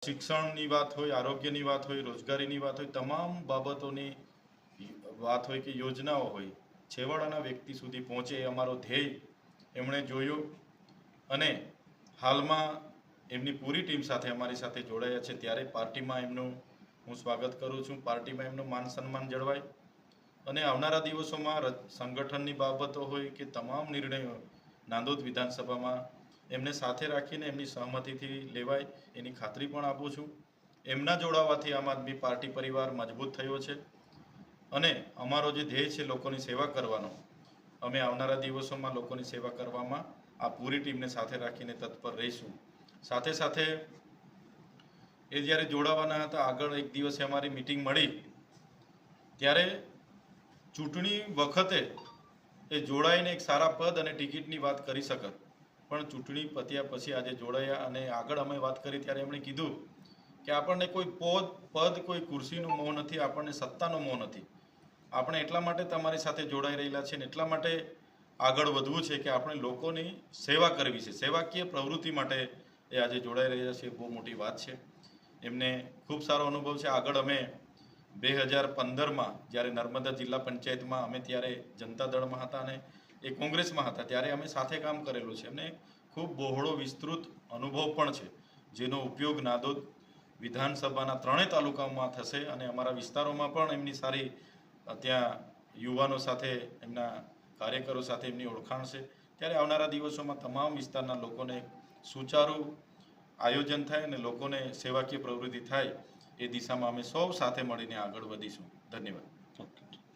શિક્ષણની વાત હોય, આરોગ્યની વાત હોય, રોજગારીની વાત હોય, તમામ બાબતોની વાત હોય કે યોજનાઓ હોય, છેવાડાના વ્યક્તિ સુધી પહોંચે એ અમારો ધ્યેય એમણે જોયો અને હાલમાં એમની પૂરી ટીમ સાથે અમારી સાથે જોડાયા છે. ત્યારે પાર્ટીમાં એમનું હું સ્વાગત કરું છું. પાર્ટીમાં એમનું માન સન્માન જળવાય અને આવનારા દિવસોમાં સંગઠનની બાબતો હોય કે તમામ નિર્ણયો નાંદોદ વિધાનસભામાં એમને સાથે રાખીને એમની સહમતિથી લેવાય એની ખાતરી પણ આપું છું. એમના જોડાવાથી આમ આદમી પાર્ટી પરિવાર મજબૂત થયો છે અને અમારો જે ધ્યેય છે લોકોની સેવા કરવાનો, અમે આવનારા દિવસોમાં લોકોની સેવા કરવામાં આ પૂરી ટીમને સાથે રાખીને તત્પર રહીશું. સાથે સાથે એ જ્યારે જોડાવાના હતા, આગળ એક દિવસે અમારી મિટિંગ મળી ત્યારે ચૂંટણી વખતે એ જોડાઈને એક સારા પદ અને ટિકિટની વાત કરી શકત, પણ ચૂંટણી પત્યા પછી આજે જોડાયા અને આગળ અમે વાત કરી ત્યારે એમણે કીધું કે આપણને કોઈ પદ કોઈ ખુરશીનો મોહ નથી, આપણને સત્તાનો મોહ નથી. આપણે એટલા માટે તમારી સાથે જોડાઈ રહેલા છે ને એટલા માટે આગળ વધવું છે કે આપણે લોકોની સેવા કરવી છે. સેવાકીય પ્રવૃત્તિ માટે એ આજે જોડાઈ રહ્યા છે. બહુ મોટી વાત છે. એમને ખૂબ સારો અનુભવ છે. આગળ અમે 2015માં જ્યારે નર્મદા જિલ્લા પંચાયતમાં અમે ત્યારે જનતા દળમાં હતા અને એ કોંગ્રેસમાં હતા, ત્યારે અમે સાથે કામ કરેલું છે. એમને ખૂબ બહોળો વિસ્તૃત અનુભવ પણ છે, જેનો ઉપયોગ નાંદોદ વિધાનસભાના 3 તાલુકામાં થશે અને અમારા વિસ્તારોમાં પણ એમની સારી ત્યાં યુવાનો સાથે, એમના કાર્યકરો સાથે એમની ઓળખાણ છે. ત્યારે આવનારા દિવસોમાં તમામ વિસ્તારના લોકોને સુચારું આયોજન થાય અને લોકોને સેવાકીય પ્રવૃત્તિ થાય એ દિશામાં અમે સૌ સાથે મળીને આગળ વધીશું. ધન્યવાદ.